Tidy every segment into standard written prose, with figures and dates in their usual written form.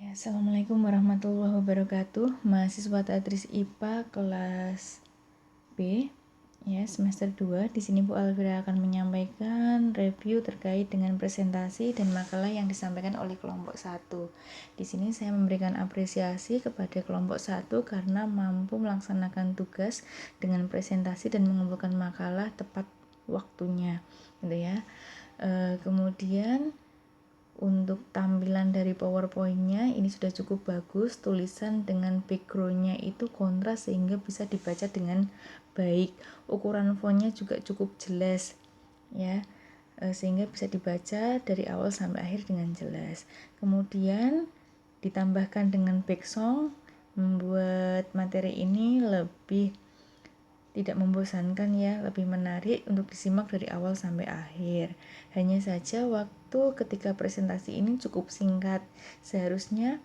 Assalamualaikum warahmatullahi wabarakatuh. Mahasiswa Tadris IPA kelas B ya, semester 2. Di sini Bu Alvira akan menyampaikan review terkait dengan presentasi dan makalah yang disampaikan oleh kelompok 1. Di sini saya memberikan apresiasi kepada kelompok 1 karena mampu melaksanakan tugas dengan presentasi dan mengumpulkan makalah tepat waktunya, gitu ya. Kemudian untuk tampilan dari PowerPoint-nya ini sudah cukup bagus, tulisan dengan background-nya itu kontras sehingga bisa dibaca dengan baik. Ukuran font-nya juga cukup jelas ya, sehingga bisa dibaca dari awal sampai akhir dengan jelas. Kemudian ditambahkan dengan background membuat materi ini lebih tidak membosankan ya, lebih menarik untuk disimak dari awal sampai akhir. Hanya saja waktu ketika presentasi ini cukup singkat. Seharusnya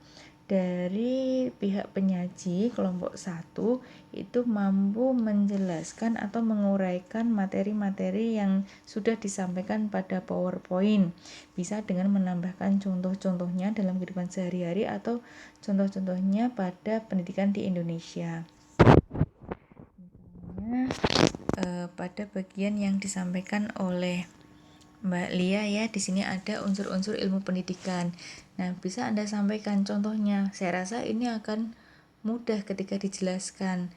dari pihak penyaji kelompok 1 itu mampu menjelaskan atau menguraikan materi-materi yang sudah disampaikan pada PowerPoint. Bisa dengan menambahkan contoh-contohnya dalam kehidupan sehari-hari atau contoh-contohnya pada pendidikan di Indonesia. Pada bagian yang disampaikan oleh Mbak Lia ya, di sini ada unsur-unsur ilmu pendidikan. Nah, bisa Anda sampaikan contohnya. Saya rasa ini akan mudah ketika dijelaskan.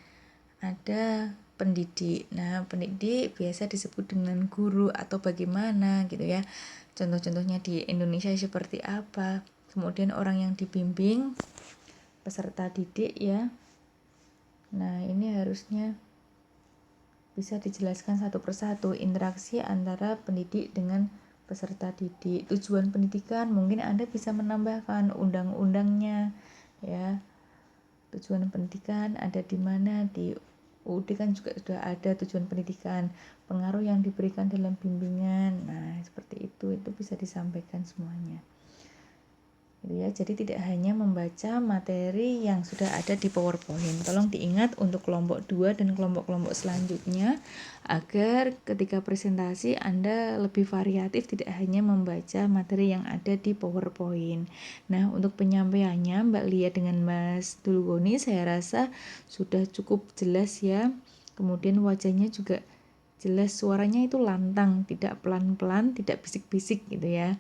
Ada pendidik. Nah, pendidik biasa disebut dengan guru atau bagaimana gitu ya. Contoh-contohnya di Indonesia seperti apa. Kemudian orang yang dibimbing, peserta didik ya. Nah, ini harusnya bisa dijelaskan satu persatu interaksi antara pendidik dengan peserta didik. Tujuan pendidikan mungkin Anda bisa menambahkan undang-undangnya ya. Tujuan pendidikan ada di mana, di UUD kan juga sudah ada tujuan pendidikan, pengaruh yang diberikan dalam bimbingan. Nah, seperti itu bisa disampaikan semuanya. Ya, jadi tidak hanya membaca materi yang sudah ada di PowerPoint. Tolong diingat untuk kelompok 2 dan kelompok-kelompok selanjutnya agar ketika presentasi Anda lebih variatif, tidak hanya membaca materi yang ada di PowerPoint. Nah, untuk penyampaiannya Mbak Lia dengan Mas Dulgoni saya rasa sudah cukup jelas ya. Kemudian wajahnya juga jelas, suaranya itu lantang, tidak pelan-pelan, tidak bisik-bisik gitu ya.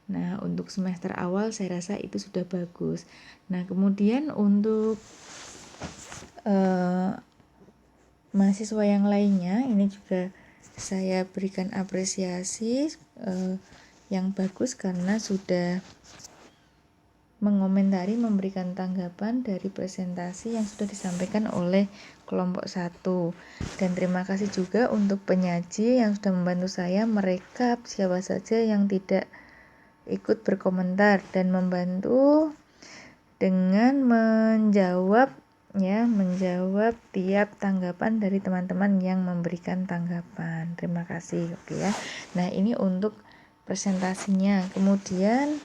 Nah, untuk semester awal saya rasa itu sudah bagus. Nah, kemudian untuk mahasiswa yang lainnya ini juga saya berikan apresiasi yang bagus karena sudah mengomentari, memberikan tanggapan dari presentasi yang sudah disampaikan oleh kelompok 1. Dan terima kasih juga untuk penyaji yang sudah membantu saya merekap siapa saja yang tidak ikut berkomentar dan membantu dengan menjawab tiap tanggapan dari teman-teman yang memberikan tanggapan. Terima kasih. Oke ya. Nah, ini untuk presentasinya. Kemudian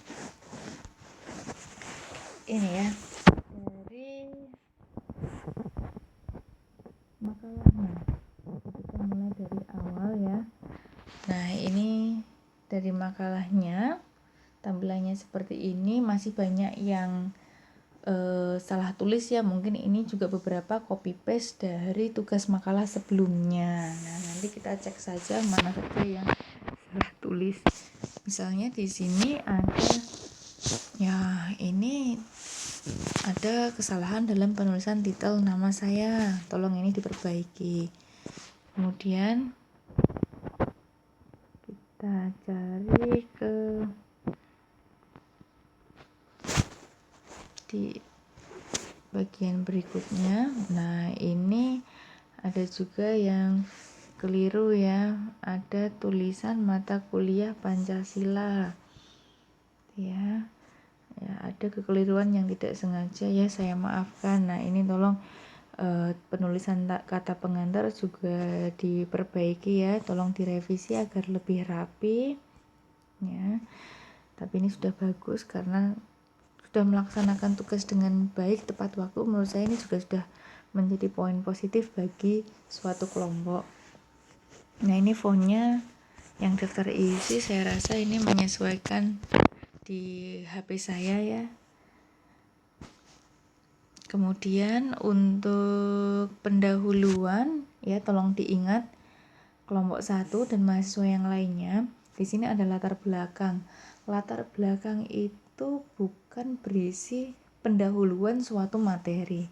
ini ya, dari makalahnya. Kita mulai dari awal ya. Nah, ini dari makalahnya. Tampilannya seperti ini, masih banyak yang salah tulis ya, mungkin ini juga beberapa copy paste dari tugas makalah sebelumnya. Nah, nanti kita cek saja mana saja yang salah tulis. Misalnya di sini ada ya, ini ada kesalahan dalam penulisan titel nama saya, tolong ini diperbaiki. Kemudian kita cari ke di bagian berikutnya. Nah, ini ada juga yang keliru ya, ada tulisan mata kuliah Pancasila ya, ada kekeliruan yang tidak sengaja ya, saya maafkan. Nah, ini tolong penulisan kata pengantar juga diperbaiki ya, tolong direvisi agar lebih rapi ya. Tapi ini sudah bagus karena sudah melaksanakan tugas dengan baik, tepat waktu. Menurut saya ini juga sudah menjadi poin positif bagi suatu kelompok. Nah, ini fontnya yang daftar isi saya rasa ini menyesuaikan di HP saya ya. Kemudian untuk pendahuluan ya tolong diingat kelompok 1 dan mahasiswa yang lainnya. Di sini ada latar belakang. Latar belakang itu bukan berisi pendahuluan suatu materi.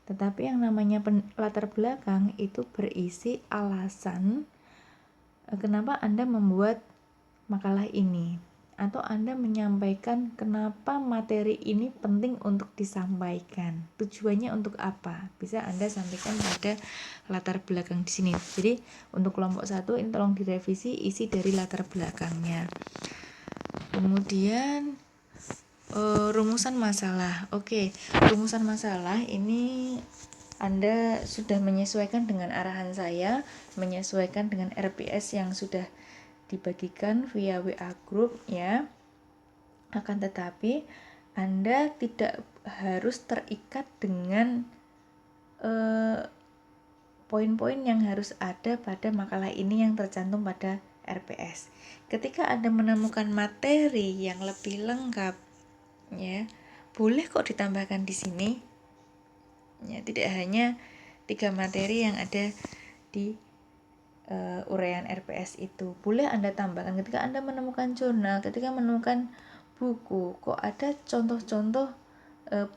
Tetapi yang namanya latar belakang itu berisi alasan kenapa Anda membuat makalah ini, atau Anda menyampaikan kenapa materi ini penting untuk disampaikan. Tujuannya untuk apa? Bisa Anda sampaikan pada latar belakang di sini. Jadi untuk kelompok 1 ini tolong direvisi isi dari latar belakangnya. Kemudian rumusan masalah. Oke, rumusan masalah ini Anda sudah menyesuaikan dengan arahan saya, menyesuaikan dengan RPS yang sudah dibagikan via WA group ya. Akan tetapi Anda tidak harus terikat dengan poin-poin yang harus ada pada makalah ini yang tercantum pada RPS. Ketika Anda menemukan materi yang lebih lengkap ya, boleh kok ditambahkan di sini. Ya, tidak hanya 3 materi yang ada di uraian RPS itu. Boleh Anda tambahkan ketika Anda menemukan jurnal, ketika menemukan buku, kok ada contoh-contoh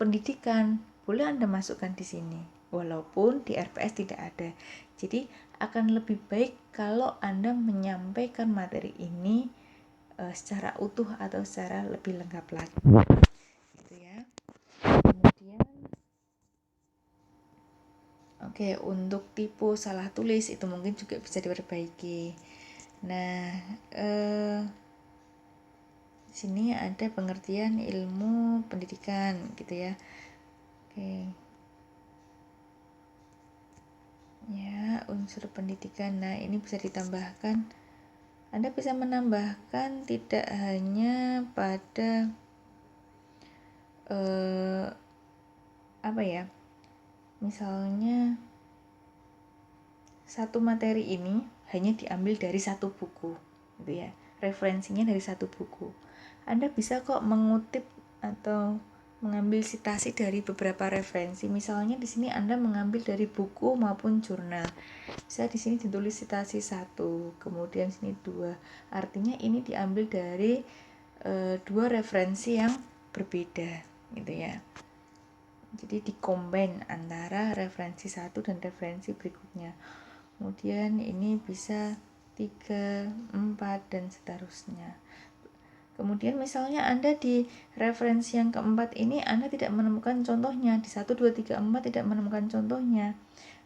pendidikan, boleh Anda masukkan di sini. Walaupun di RPS tidak ada. Jadi akan lebih baik kalau Anda menyampaikan materi ini secara utuh atau secara lebih lengkap lagi. Gitu ya. Kemudian Oke, untuk tipe salah tulis itu mungkin juga bisa diperbaiki. Nah, di sini ada pengertian ilmu pendidikan gitu ya. Oke. Ya, unsur pendidikan. Nah, ini bisa ditambahkan. Anda bisa menambahkan tidak hanya pada apa ya? Misalnya satu materi ini hanya diambil dari satu buku, gitu ya. Referensinya dari satu buku. Anda bisa kok mengutip atau mengambil citasi dari beberapa referensi. Misalnya di sini Anda mengambil dari buku maupun jurnal. Bisa di sini ditulis citasi 1, kemudian sini 2. Artinya ini diambil dari 2 referensi yang berbeda, gitu ya. Jadi dikombin antara referensi 1 dan referensi berikutnya. Kemudian ini bisa 3, 4 dan seterusnya. Kemudian misalnya Anda di referensi yang keempat ini Anda tidak menemukan contohnya, di 1, 2, 3, 4 tidak menemukan contohnya.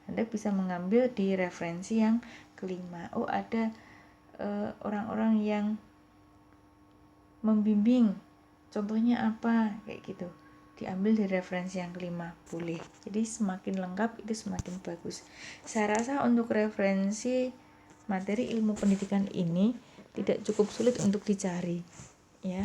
Anda bisa mengambil di referensi yang kelima. Oh, ada orang-orang yang membimbing, contohnya apa, kayak gitu. Diambil dari referensi yang kelima, boleh. Jadi semakin lengkap itu semakin bagus. Saya rasa untuk referensi materi ilmu pendidikan ini tidak cukup sulit untuk dicari ya.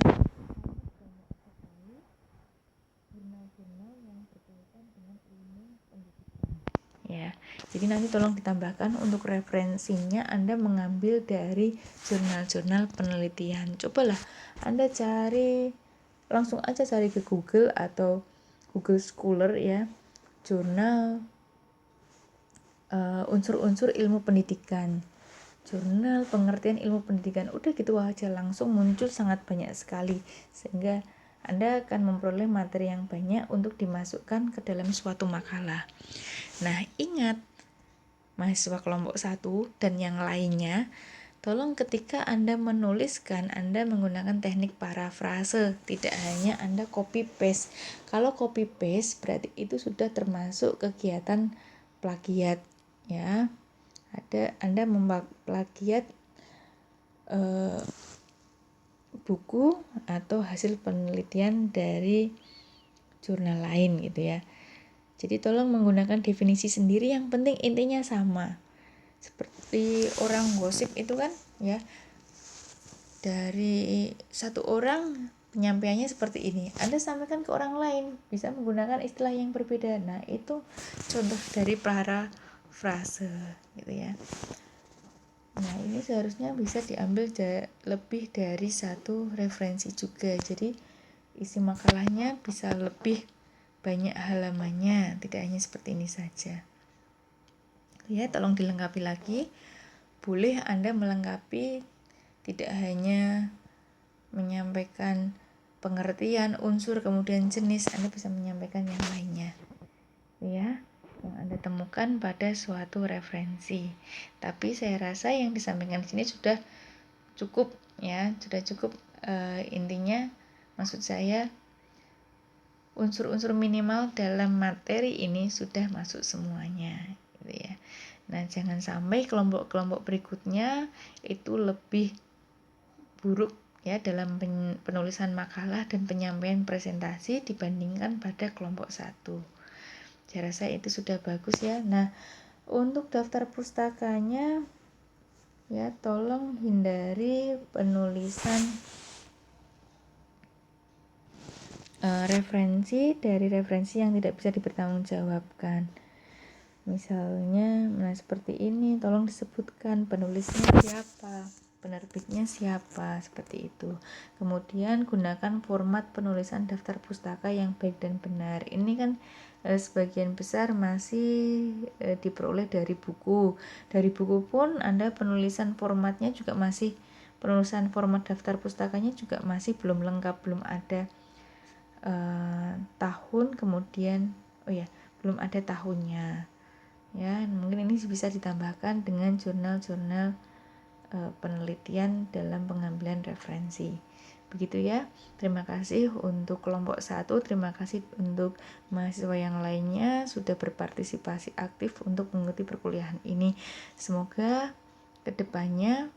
Ya, jadi nanti tolong ditambahkan untuk referensinya Anda mengambil dari jurnal-jurnal penelitian. Cobalah Anda cari, langsung aja cari ke Google atau Google Scholar ya, jurnal unsur-unsur ilmu pendidikan, jurnal pengertian ilmu pendidikan, udah gitu aja langsung muncul sangat banyak sekali, sehingga Anda akan memperoleh materi yang banyak untuk dimasukkan ke dalam suatu makalah. Nah, ingat mahasiswa kelompok 1 dan yang lainnya, tolong ketika Anda menuliskan, Anda menggunakan teknik parafrase, tidak hanya Anda copy paste. Kalau copy paste berarti itu sudah termasuk kegiatan plagiat ya. Anda memplagiat buku atau hasil penelitian dari jurnal lain gitu ya. Jadi tolong menggunakan definisi sendiri, yang penting intinya sama. Seperti orang gosip itu kan ya, dari satu orang penyampaiannya seperti ini, Anda sampaikan ke orang lain bisa menggunakan istilah yang berbeda. Nah, itu contoh dari parafrase gitu ya. Nah, ini seharusnya bisa diambil lebih dari satu referensi juga, jadi isi makalahnya bisa lebih banyak halamannya, tidak hanya seperti ini saja. Ya, tolong dilengkapi lagi. Boleh Anda melengkapi, tidak hanya menyampaikan pengertian, unsur, kemudian jenis, Anda bisa menyampaikan yang lainnya. Ya, yang Anda temukan pada suatu referensi. Tapi saya rasa yang disampaikan di sini sudah cukup ya, sudah cukup. Intinya maksud saya unsur-unsur minimal dalam materi ini sudah masuk semuanya gitu ya. Nah, jangan sampai kelompok-kelompok berikutnya itu lebih buruk ya dalam penulisan makalah dan penyampaian presentasi dibandingkan pada kelompok 1. Saya rasa itu sudah bagus ya. Nah, untuk daftar pustakanya ya tolong hindari penulisan referensi yang tidak bisa dipertanggungjawabkan. Misalnya, seperti ini, tolong disebutkan penulisnya siapa, penerbitnya siapa, seperti itu. Kemudian gunakan format penulisan daftar pustaka yang baik dan benar. Ini kan sebagian besar masih diperoleh dari buku. Dari buku pun Anda penulisan formatnya juga masih, penulisan format daftar pustakanya juga masih belum lengkap, belum ada tahun, kemudian belum ada tahunnya. Ya, mungkin ini bisa ditambahkan dengan jurnal-jurnal penelitian dalam pengambilan referensi. Begitu ya. Terima kasih untuk kelompok 1, terima kasih untuk mahasiswa yang lainnya sudah berpartisipasi aktif untuk mengikuti perkuliahan ini. Semoga kedepannya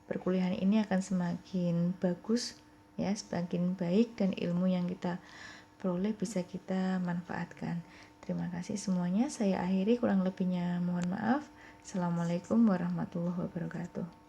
perkuliahan ini akan semakin bagus ya, semakin baik, dan ilmu yang kita peroleh bisa kita manfaatkan. Terima kasih semuanya. Saya akhiri, kurang lebihnya mohon maaf. Assalamualaikum warahmatullahi wabarakatuh.